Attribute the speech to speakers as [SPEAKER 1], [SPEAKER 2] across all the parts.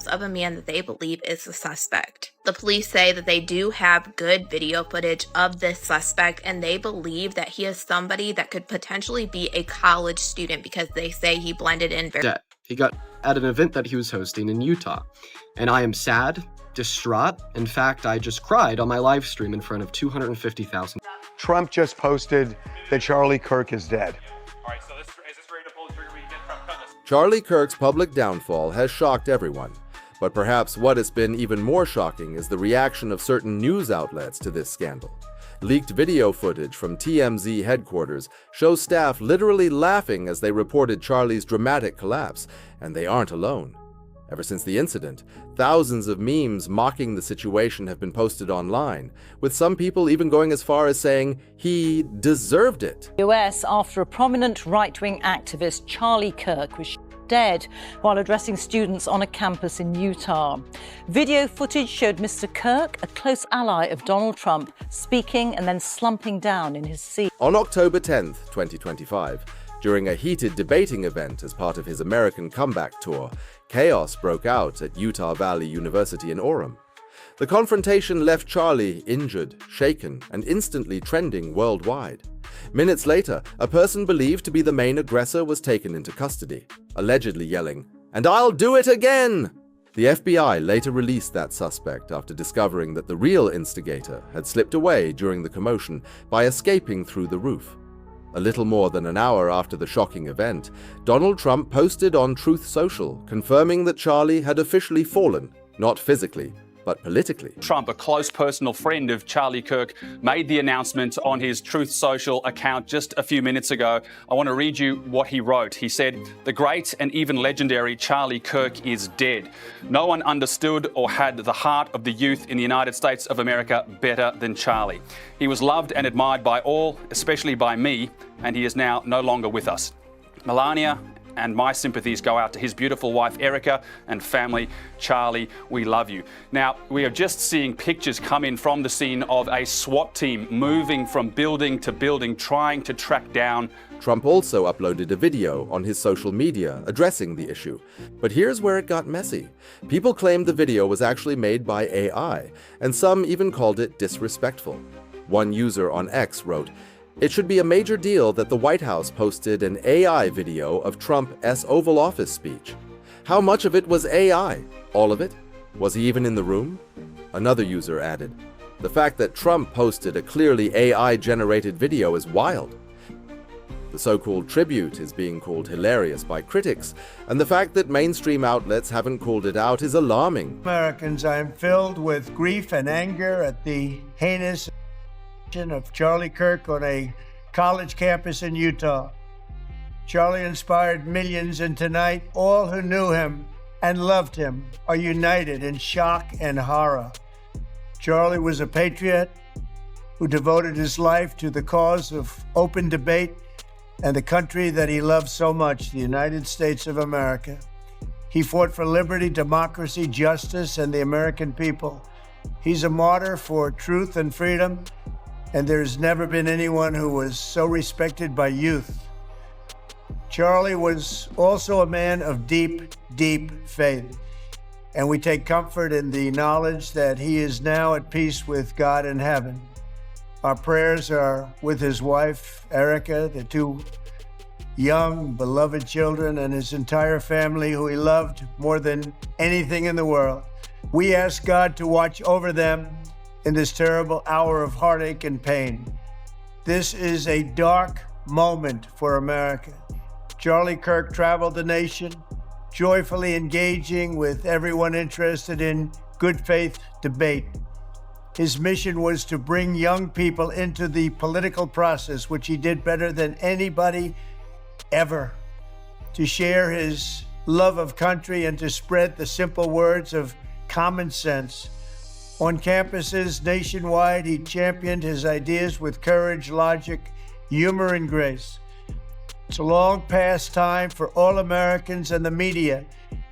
[SPEAKER 1] of a man that they believe is the suspect. The police say that they do have good video footage of this suspect, and they believe that he is somebody that could potentially be a college student because they say he blended in very
[SPEAKER 2] well. He got at an event that he was hosting in Utah, and I am sad, distraught. In fact, I just cried on my live stream in front of 250,000.
[SPEAKER 3] Trump just posted that Charlie Kirk is dead.
[SPEAKER 4] All right, so is this ready to pull the trigger? We can get Trump done this.
[SPEAKER 5] Charlie Kirk's public downfall has shocked everyone. But perhaps what has been even more shocking is the reaction of certain news outlets to this scandal. Leaked video footage from TMZ headquarters shows staff literally laughing as they reported Charlie's dramatic collapse, and they aren't alone. Ever since the incident, thousands of memes mocking the situation have been posted online, with some people even going as far as saying he deserved it.
[SPEAKER 6] US after a prominent right-wing activist, Charlie Kirk, was dead while addressing students on a campus in Utah. Video footage showed Mr. Kirk, a close ally of Donald Trump, speaking and then slumping down in his seat.
[SPEAKER 5] On October 10th, 2025, during a heated debating event as part of his American comeback tour, chaos broke out at Utah Valley University in Orem. The confrontation left Charlie injured, shaken, and instantly trending worldwide. Minutes later, a person believed to be the main aggressor was taken into custody, allegedly yelling, "And I'll do it again!" The FBI later released that suspect after discovering that the real instigator had slipped away during the commotion by escaping through the roof. A little more than an hour after the shocking event, Donald Trump posted on Truth Social, confirming that Charlie had officially fallen, not physically, but politically.
[SPEAKER 4] Trump, a close personal friend of Charlie Kirk, made the announcement on his Truth Social account just a few minutes ago. I want to read you what he wrote. He said, "The great and even legendary Charlie Kirk is dead. No one understood or had the heart of the youth in the United States of America better than Charlie. He was loved and admired by all, especially by me, and he is now no longer with us. Melania and my sympathies go out to his beautiful wife, Erica, and family. Charlie, we love you." Now, we are just seeing pictures come in from the scene of a SWAT team moving from building to building, trying to track down.
[SPEAKER 5] Trump also uploaded a video on his social media addressing the issue. But here's where it got messy. People claimed the video was actually made by AI, and some even called it disrespectful. One user on X wrote, "It should be a major deal that the White House posted an AI video of Trump's Oval Office speech. How much of it was AI? All of it? Was he even in the room?" Another user added, "The fact that Trump posted a clearly AI-generated video is wild." The so-called tribute is being called hilarious by critics, and the fact that mainstream outlets haven't called it out is alarming.
[SPEAKER 7] Americans, I am filled with grief and anger at the heinous of Charlie Kirk on a college campus in Utah. Charlie inspired millions, and tonight all who knew him and loved him are united in shock and horror. Charlie was a patriot who devoted his life to the cause of open debate and the country that he loved so much, the United States of America. He fought for liberty, democracy, justice, and the American people. He's a martyr for truth and freedom, and there's never been anyone who was so respected by youth. Charlie was also a man of deep, deep faith, and we take comfort in the knowledge that he is now at peace with God in heaven. Our prayers are with his wife, Erica, the two young, beloved children, and his entire family, who he loved more than anything in the world. We ask God to watch over them in this terrible hour of heartache and pain. This is a dark moment for America. Charlie Kirk traveled the nation, joyfully engaging with everyone interested in good faith debate. His mission was to bring young people into the political process, which he did better than anybody ever, to share his love of country and to spread the simple words of common sense. On campuses nationwide, he championed his ideas with courage, logic, humor, and grace. It's a long past time for all Americans and the media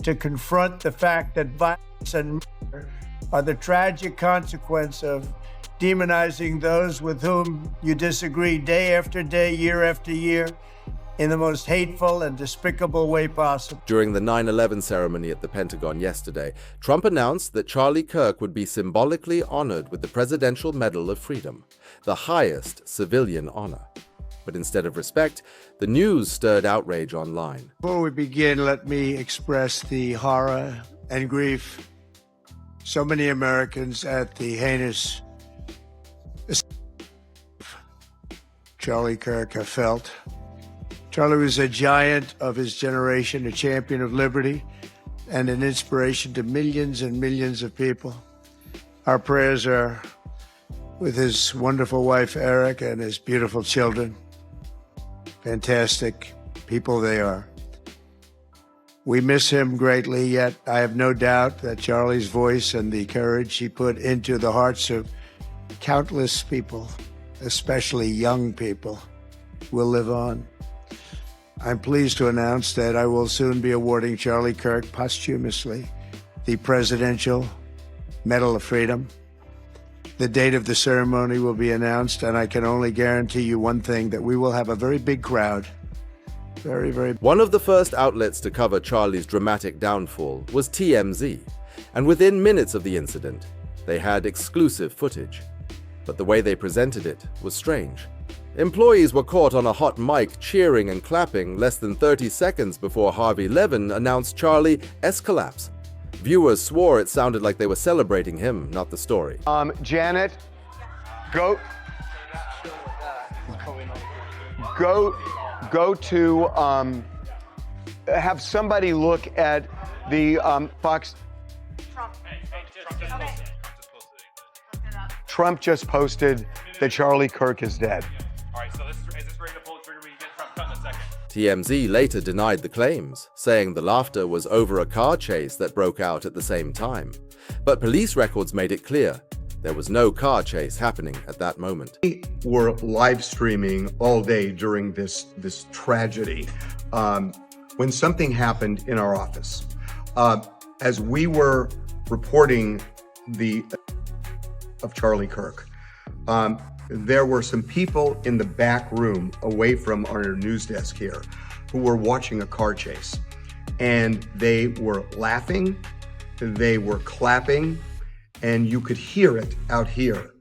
[SPEAKER 7] to confront the fact that violence and murder are the tragic consequence of demonizing those with whom you disagree day after day, year after year, in the most hateful and despicable way possible.
[SPEAKER 5] During the 9/11 ceremony at the Pentagon yesterday, Trump announced that Charlie Kirk would be symbolically honored with the Presidential Medal of Freedom, the highest civilian honor. But instead of respect, the news stirred outrage online.
[SPEAKER 7] Before we begin, let me express the horror and grief so many Americans at the heinous Charlie Kirk have felt. Charlie was a giant of his generation, a champion of liberty, and an inspiration to millions and millions of people. Our prayers are with his wonderful wife, Eric, and his beautiful children. Fantastic people they are. We miss him greatly, yet I have no doubt that Charlie's voice and the courage he put into the hearts of countless people, especially young people, will live on. I'm pleased to announce that I will soon be awarding Charlie Kirk posthumously the Presidential Medal of Freedom. The date of the ceremony will be announced, and I can only guarantee you one thing, that we will have a very big crowd. Very.
[SPEAKER 5] One of the first outlets to cover Charlie's dramatic downfall was TMZ, and within minutes of the incident, they had exclusive footage. But the way they presented it was strange. Employees were caught on a hot mic cheering and clapping less than 30 seconds before Harvey Levin announced Charlie S-collapse. Viewers swore it sounded like they were celebrating him, not the story.
[SPEAKER 3] Janet, go to, have somebody look at the Fox. Trump just posted that Charlie Kirk is dead.
[SPEAKER 8] All right, so is this ready to pull the trigger when you get Trump cut in a second?
[SPEAKER 5] TMZ later denied the claims, saying the laughter was over a car chase that broke out at the same time. But police records made it clear there was no car chase happening at that moment.
[SPEAKER 3] We were live streaming all day during this tragedy when something happened in our office. As we were reporting of Charlie Kirk, there were some people in the back room away from our news desk here who were watching a car chase, and they were laughing, they were clapping, and you could hear it out here.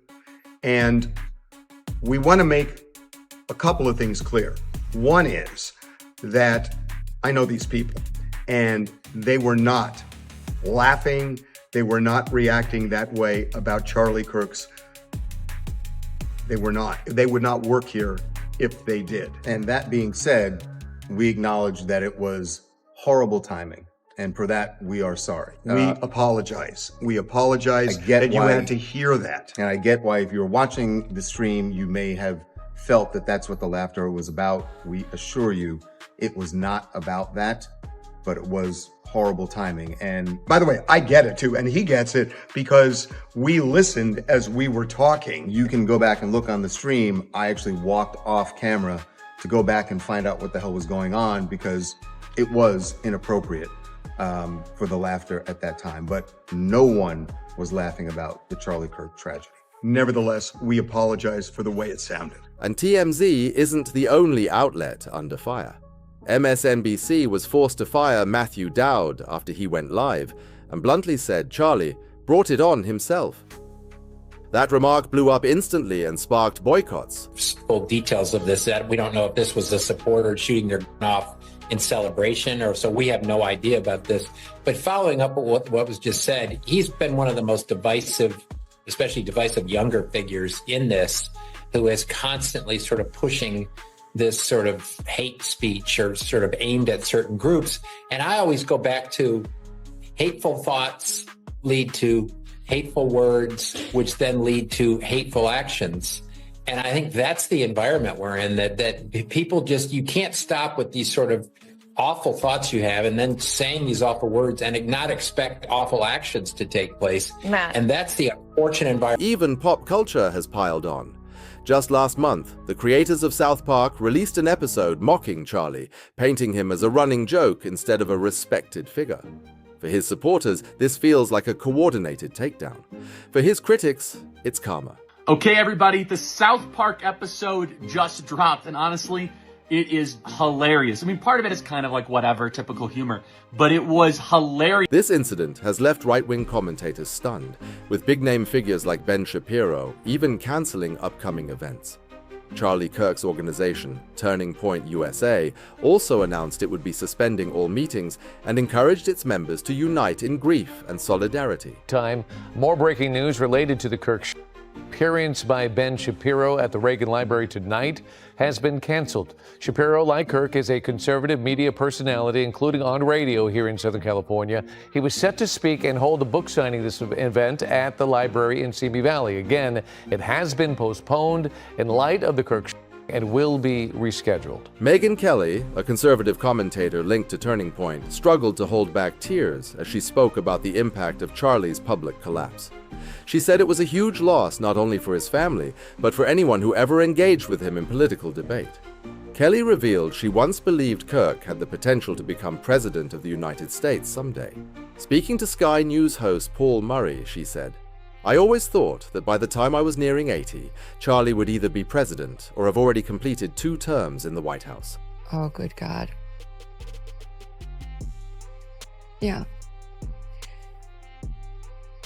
[SPEAKER 3] And we want to make a couple of things clear. One is that I know these people, and they were not laughing, they were not reacting that way about Charlie Kirk's. They were not. They would not work here if they did.
[SPEAKER 9] And that being said, we acknowledge that it was horrible timing. And for that, we are sorry.
[SPEAKER 3] We apologize. We apologize that you had to hear that.
[SPEAKER 9] And I get why, if you're watching the stream, you may have felt that that's what the laughter was about. We assure you, it was not about that, but it was horrible timing. And
[SPEAKER 3] by the way, I get it too, and he gets it because we listened as we were talking.
[SPEAKER 9] You can go back and look on the stream. I actually walked off camera to go back and find out what the hell was going on, because it was inappropriate for the laughter at that time. But no one was laughing about the Charlie Kirk tragedy.
[SPEAKER 3] Nevertheless, we apologize for the way it sounded.
[SPEAKER 5] And TMZ isn't the only outlet under fire. MSNBC was forced to fire Matthew Dowd after he went live, and bluntly said Charlie brought it on himself. That remark blew up instantly and sparked boycotts.
[SPEAKER 10] Full details of this, that we don't know if this was a supporter shooting their gun off in celebration, or so we have no idea about this. But following up with what was just said, he's been one of the most divisive, especially divisive younger figures in this, who is constantly sort of pushing this sort of hate speech or sort of aimed at certain groups. And I always go back to hateful thoughts lead to hateful words, which then lead to hateful actions. And I think that's the environment we're in, that people just, you can't stop with these sort of awful thoughts you have and then saying these awful words and not expect awful actions to take place.
[SPEAKER 1] Matt.
[SPEAKER 10] And that's the unfortunate environment.
[SPEAKER 5] Even pop culture has piled on. Just last month, the creators of South Park released an episode mocking Charlie, painting him as a running joke instead of a respected figure. For his supporters, this feels like a coordinated takedown. For his critics, it's karma.
[SPEAKER 11] Okay, everybody, the South Park episode just dropped, and honestly, It is hilarious. I mean, part of it is kind of like whatever, typical humor, but it was hilarious.
[SPEAKER 5] This incident has left right-wing commentators stunned, with big-name figures like Ben Shapiro even canceling upcoming events. Charlie Kirk's organization, Turning Point USA, also announced it would be suspending all meetings and encouraged its members to unite in grief and solidarity.
[SPEAKER 12] More breaking news related to the Kirk appearance by Ben Shapiro at the Reagan Library tonight has been canceled. Shapiro, like Kirk, is a conservative media personality, including on radio here in Southern California. He was set to speak and hold a book signing this event at the library in Simi Valley. Again, it has been postponed in light of the Kirk and will be rescheduled.
[SPEAKER 5] Megyn Kelly, a conservative commentator linked to Turning Point, struggled to hold back tears as she spoke about the impact of Charlie's public collapse. She said it was a huge loss not only for his family, but for anyone who ever engaged with him in political debate. Kelly revealed she once believed Kirk had the potential to become president of the United States someday. Speaking to Sky News host Paul Murray, she said, "I always thought that by the time I was nearing 80, Charlie would either be president or have already completed 2 terms in the White House."
[SPEAKER 13] Oh, good God. Yeah.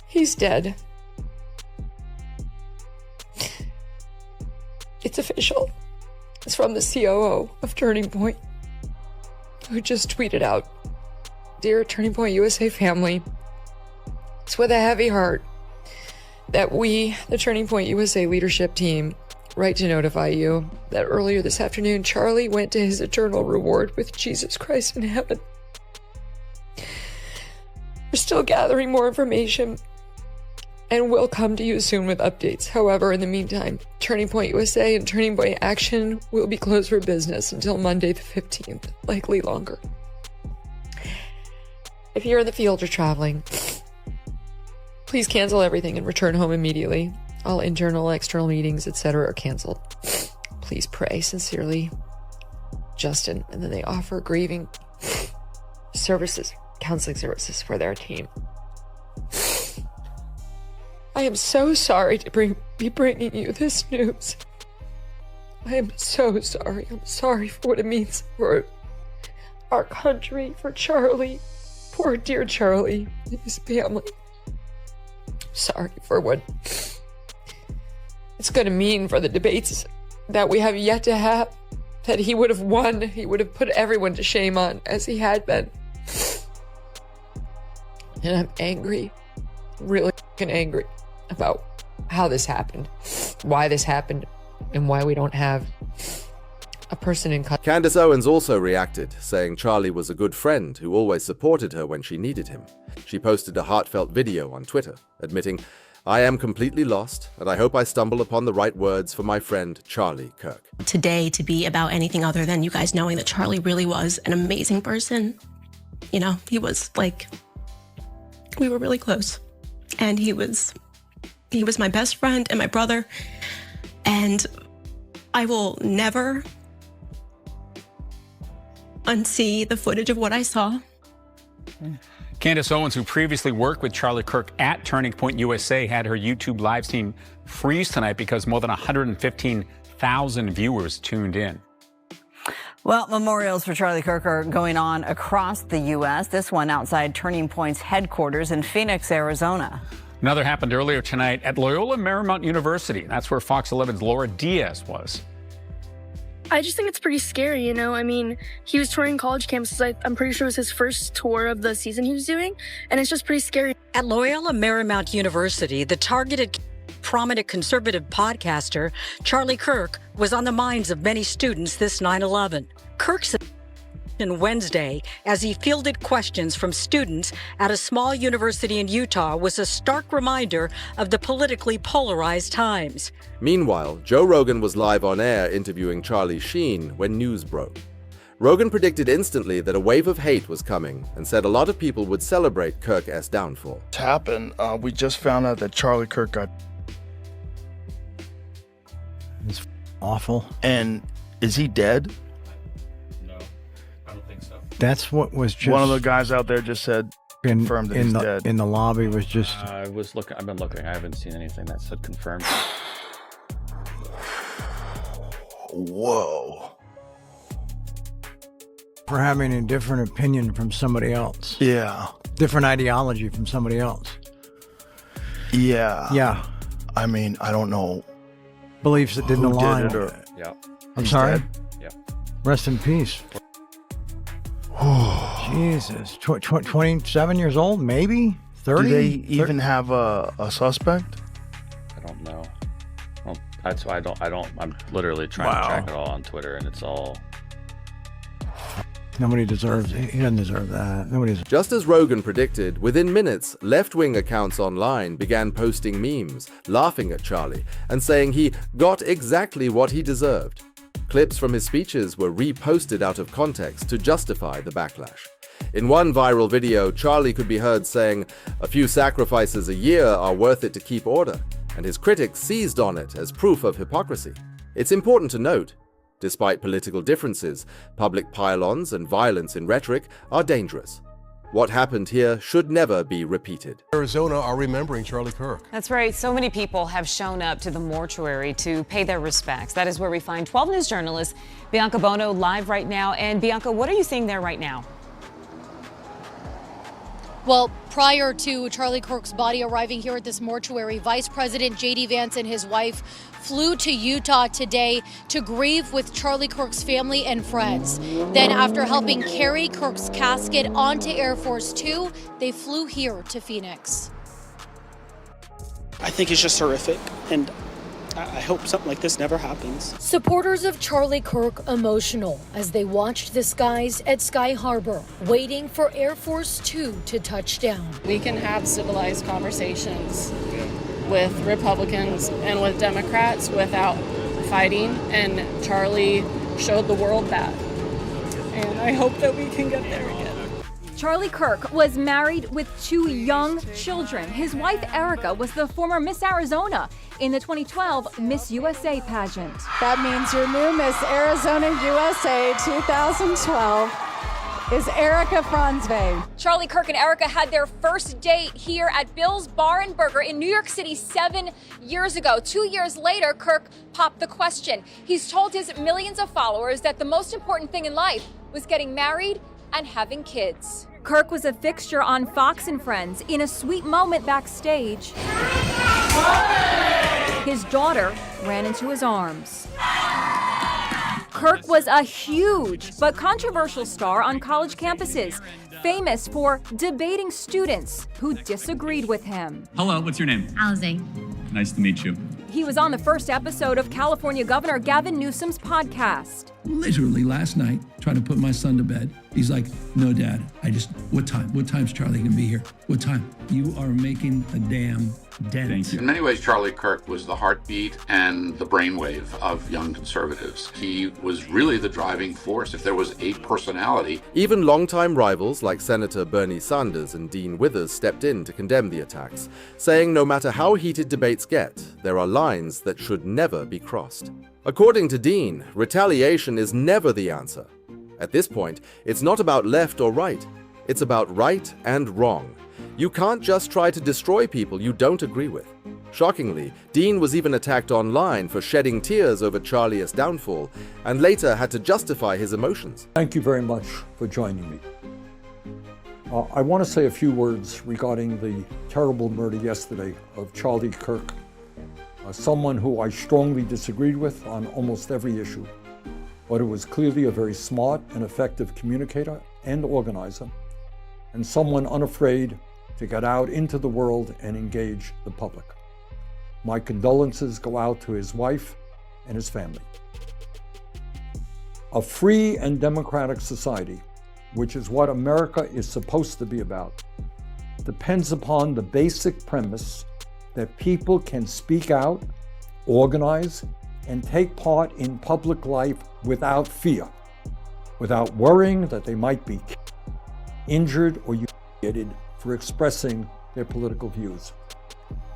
[SPEAKER 13] He's dead. It's official. It's from the COO of Turning Point, who just tweeted out, "Dear Turning Point USA family, it's with a heavy heart that we, the Turning Point USA leadership team, write to notify you that earlier this afternoon, Charlie went to his eternal reward with Jesus Christ in heaven. We're still gathering more information and will come to you soon with updates. However, in the meantime, Turning Point USA and Turning Point Action will be closed for business until Monday the 15th, likely longer. If you're in the field or traveling, please cancel everything and return home immediately. All internal, external meetings, etc. are canceled. Please pray. Sincerely, Justin." And then they offer grieving services, counseling services for their team. I am so sorry to be bringing you this news. I am so sorry. I'm sorry for what it means for our country, for Charlie, poor dear Charlie and his family. Sorry for what it's going to mean for the debates that we have yet to have, that he would have won. He would have put everyone to shame on, as he had been. And I'm angry, really angry about how this happened, why this happened, and why we don't have a person in custody.
[SPEAKER 5] Candace Owens also reacted, saying Charlie was a good friend who always supported her when she needed him. She posted a heartfelt video on Twitter, admitting, "I am completely lost, and I hope I stumble upon the right words for my friend Charlie Kirk."
[SPEAKER 14] Today to be about anything other than you guys knowing that Charlie really was an amazing person. You know, he was like, we were really close. And he was my best friend and my brother. And I will never unsee the footage of what I saw.
[SPEAKER 15] Candace Owens, who previously worked with Charlie Kirk at Turning Point USA, had her YouTube live stream freeze tonight because more than 115,000 viewers tuned in.
[SPEAKER 6] Well, memorials for Charlie Kirk are going on across the U.S., this one outside Turning Point's headquarters in Phoenix, Arizona.
[SPEAKER 15] Another happened earlier tonight at Loyola Marymount University. That's where Fox 11's Laura Diaz was.
[SPEAKER 16] I just think it's pretty scary, you know? I mean, he was touring college campuses. I'm pretty sure it was his first tour of the season he was doing, and it's just pretty scary.
[SPEAKER 17] At Loyola Marymount University, the targeted prominent conservative podcaster Charlie Kirk was on the minds of many students this 9/11. Kirk said on Wednesday, as he fielded questions from students at a small university in Utah, was a stark reminder of the politically polarized times.
[SPEAKER 5] Meanwhile, Joe Rogan was live on air interviewing Charlie Sheen when news broke. Rogan predicted instantly that a wave of hate was coming and said a lot of people would celebrate Kirk's downfall.
[SPEAKER 18] It's happened. We just found out that Charlie Kirk got...
[SPEAKER 19] It's awful.
[SPEAKER 18] And is he dead?
[SPEAKER 19] That's what was just...
[SPEAKER 18] One of the guys out there just said, confirmed that he's dead.
[SPEAKER 19] In the lobby was just...
[SPEAKER 20] I've been looking. I haven't seen anything that said confirmed.
[SPEAKER 18] Whoa.
[SPEAKER 19] for having a different opinion from somebody else.
[SPEAKER 18] Yeah.
[SPEAKER 19] Different ideology from somebody else.
[SPEAKER 18] Yeah.
[SPEAKER 19] Yeah.
[SPEAKER 18] I mean, I don't know.
[SPEAKER 19] Beliefs that didn't
[SPEAKER 18] who
[SPEAKER 19] align.
[SPEAKER 18] did it or,
[SPEAKER 20] Yeah.
[SPEAKER 19] I'm
[SPEAKER 18] He's
[SPEAKER 19] sorry?
[SPEAKER 18] dead?
[SPEAKER 20] Yeah.
[SPEAKER 19] Rest in peace. Jesus. 27 years old, maybe? 30?
[SPEAKER 18] Do they even have a suspect?
[SPEAKER 20] I don't know. Well, that's why I'm literally trying to track it all on Twitter, and it's all.
[SPEAKER 19] Nobody deserves it. He doesn't deserve that.
[SPEAKER 5] Just as Rogan predicted, within minutes, left-wing accounts online began posting memes, laughing at Charlie, and saying he got exactly what he deserved. Clips from his speeches were reposted out of context to justify the backlash. In one viral video, Charlie could be heard saying, "A few sacrifices a year are worth it to keep order," and his critics seized on it as proof of hypocrisy. It's important to note, despite political differences, public pile-ons and violence in rhetoric are dangerous. What happened here should never be repeated.
[SPEAKER 21] Arizona are remembering Charlie Kirk.
[SPEAKER 22] That's right. So many people have shown up to the mortuary to pay their respects. That is where we find 12 News journalist Bianca Bono live right now. And Bianca, what are you seeing there right now?
[SPEAKER 23] Well, prior to Charlie Kirk's body arriving here at this mortuary, Vice President J.D. Vance and his wife flew to Utah today to grieve with Charlie Kirk's family and friends. Then, after helping carry Kirk's casket onto Air Force Two, they flew here to Phoenix.
[SPEAKER 24] I think it's just horrific, and I hope something like this never happens.
[SPEAKER 23] Supporters of Charlie Kirk emotional as they watched the skies at Sky Harbor, waiting for Air Force Two to touch down.
[SPEAKER 25] We can have civilized conversations with Republicans and with Democrats without fighting, and Charlie showed the world that. And I hope that we can get there again.
[SPEAKER 26] Charlie Kirk was married with 2 young children. His wife, Erica, was the former Miss Arizona in the 2012 Miss USA pageant.
[SPEAKER 27] That means your new Miss Arizona USA 2012 is Erica Franzway.
[SPEAKER 26] Charlie Kirk and Erica had their first date here at Bill's Bar and Burger in New York City 7 years ago. 2 years later, Kirk popped the question. He's told his millions of followers that the most important thing in life was getting married and having kids. Kirk was a fixture on Fox and Friends. In a sweet moment backstage, his daughter ran into his arms. Kirk was a huge but controversial star on college campuses, famous for debating students who disagreed with him.
[SPEAKER 28] Hello, what's your name?
[SPEAKER 26] Alize.
[SPEAKER 28] Nice to meet you.
[SPEAKER 26] He was on the first episode of California Governor Gavin Newsom's podcast.
[SPEAKER 28] Literally last night, trying to put my son to bed. He's like, "No, Dad, what time? What time's Charlie gonna be here? What time?" You are making a damn dent. Thank you.
[SPEAKER 29] In many ways, Charlie Kirk was the heartbeat and the brainwave of young conservatives. He was really the driving force. If there was a personality.
[SPEAKER 5] Even longtime rivals like Senator Bernie Sanders and Dean Withers stepped in to condemn the attacks, saying no matter how heated debates get, there are lines that should never be crossed. According to Dean, retaliation is never the answer. At this point, it's not about left or right. It's about right and wrong. You can't just try to destroy people you don't agree with. Shockingly, Dean was even attacked online for shedding tears over Charlie's downfall, and later had to justify his emotions.
[SPEAKER 30] Thank you very much for joining me. I want to say a few words regarding the terrible murder yesterday of Charlie Kirk, someone who I strongly disagreed with on almost every issue, but who was clearly a very smart and effective communicator and organizer, and someone unafraid to get out into the world and engage the public. My condolences go out to his wife and his family. A free and democratic society, which is what America is supposed to be about, depends upon the basic premise that people can speak out, organize, and take part in public life without fear, without worrying that they might be injured or humiliated for expressing their political views.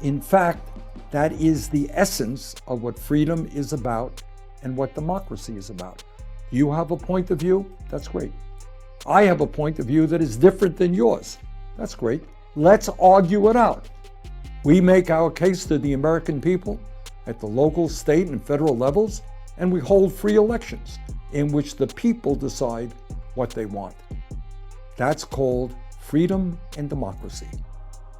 [SPEAKER 30] In fact, that is the essence of what freedom is about and what democracy is about. You have a point of view, that's great. I have a point of view that is different than yours, that's great. Let's argue it out. We make our case to the American people at the local, state, and federal levels, and we hold free elections in which the people decide what they want. That's called freedom and democracy.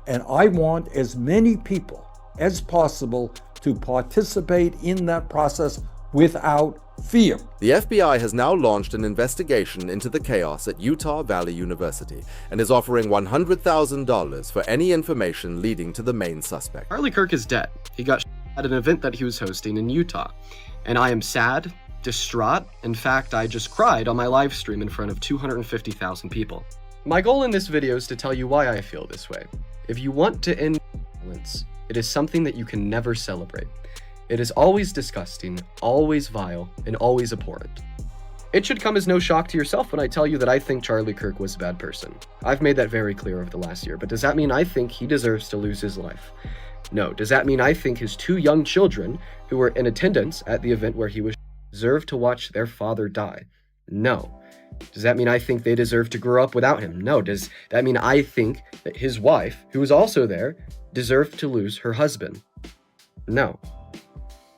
[SPEAKER 30] And I want as many people as possible to participate in that process without fear.
[SPEAKER 5] The FBI has now launched an investigation into the chaos at Utah Valley University and is offering $100,000 for any information leading to the main suspect.
[SPEAKER 1] Charlie Kirk is dead. He got at an event that he was hosting in Utah. And I am sad, distraught. In fact, I just cried on my live stream in front of 250,000 people. My goal in this video is to tell you why I feel this way. If you want to end violence, it is something that you can never celebrate. It is always disgusting, always vile, and always abhorrent. It should come as no shock to yourself when I tell you that I think Charlie Kirk was a bad person. I've made that very clear over the last year, but does that mean I think he deserves to lose his life? No. Does that mean I think his 2 young children, who were in attendance at the event where he was, deserve to watch their father die? No. Does that mean I think they deserve to grow up without him? No. Does that mean I think that his wife, who was also there, deserved to lose her husband? No.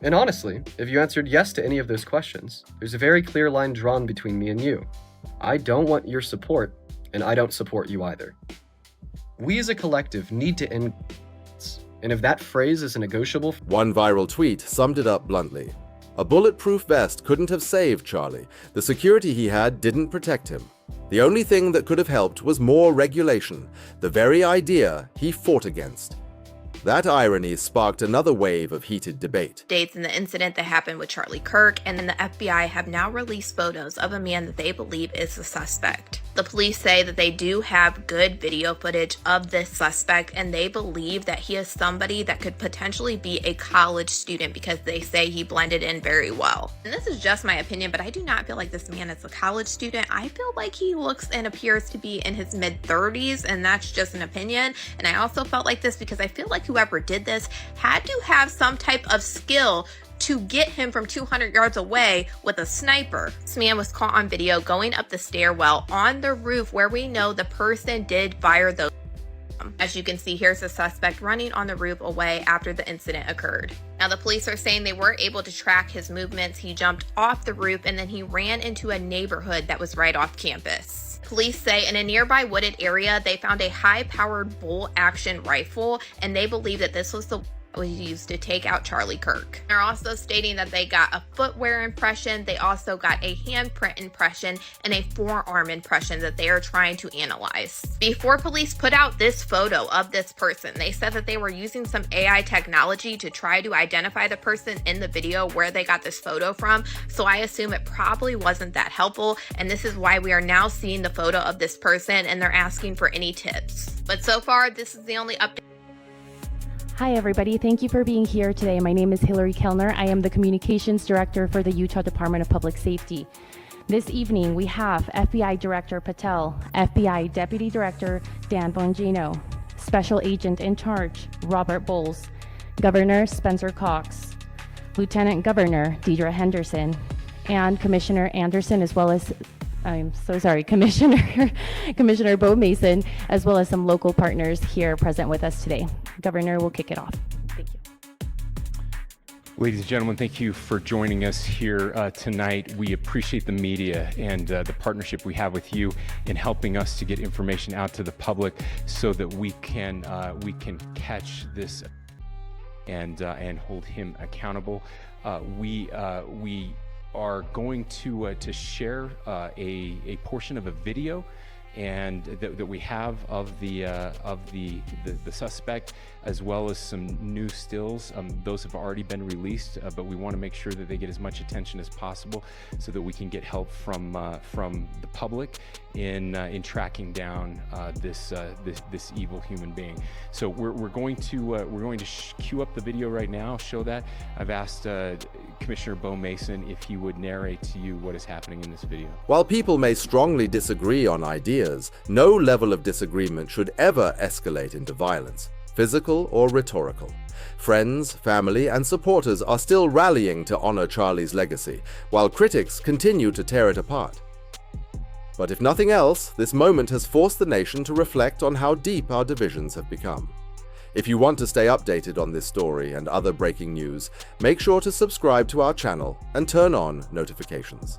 [SPEAKER 1] And honestly, if you answered yes to any of those questions, there's a very clear line drawn between me and you. I don't want your support, and I don't support you either. We as a collective need to end violence, and if that phrase is a negotiable...
[SPEAKER 5] One viral tweet summed it up bluntly. A bulletproof vest couldn't have saved Charlie. The security he had didn't protect him. The only thing that could have helped was more regulation, the very idea he fought against. That irony sparked another wave of heated debate.
[SPEAKER 2] Dates in the incident that happened with Charlie Kirk, and then the FBI have now released photos of a man that they believe is the suspect. The police say that they do have good video footage of this suspect, and they believe that he is somebody that could potentially be a college student because they say he blended in very well. And this is just my opinion, but I do not feel like this man is a college student. I feel like he looks and appears to be in his mid-30s, and that's just an opinion. And I also felt like this because I feel like whoever did this had to have some type of skill to get him from 200 yards away with a sniper. This man was caught on video going up the stairwell on the roof where we know the person did fire those. As you can see, here's the suspect running on the roof away after the incident occurred. Now the police are saying they weren't able to track his movements. He jumped off the roof and then he ran into a neighborhood that was right off campus. Police say in a nearby wooded area, they found a high-powered bolt-action rifle, and they believe that this was the was used to take out Charlie Kirk. They're also stating that they got a footwear impression, they also got a handprint impression, and a forearm impression that they are trying to analyze. Before police put out this photo of this person, they said that they were using some AI technology to try to identify the person in the video where they got this photo from, so I assume it probably wasn't that helpful, and this is why we are now seeing the photo of this person and they're asking for any tips. But so far, this is the only update.
[SPEAKER 3] Hi everybody, thank you for being here today. My name is Hillary Kellner. I am the Communications Director for the Utah Department of Public Safety. This evening we have FBI Director Patel, FBI Deputy Director Dan Bongino, Special Agent in Charge Robert Bowles, Governor Spencer Cox, Lieutenant Governor Deidre Henderson, and Commissioner Anderson, as well as Commissioner Bo Mason, as well as some local partners here present with us today. Governor will kick it off. Thank you.
[SPEAKER 4] Ladies and gentlemen, thank you for joining us here tonight. We appreciate the media and the partnership we have with you in helping us to get information out to the public so that we can catch this and hold him accountable. We are going to share a portion of a video and that we have of the suspect, as well as some new stills. Those have already been released, but we want to make sure that they get as much attention as possible so that we can get help from the public in tracking down this evil human being. So we're going to cue up the video right now, show that. I've asked Commissioner Bo Mason if he would narrate to you what is happening in this video.
[SPEAKER 5] While people may strongly disagree on ideas, no level of disagreement should ever escalate into violence, physical or rhetorical. Friends, family, and supporters are still rallying to honor Charlie's legacy, while critics continue to tear it apart. But if nothing else, this moment has forced the nation to reflect on how deep our divisions have become. If you want to stay updated on this story and other breaking news, make sure to subscribe to our channel and turn on notifications.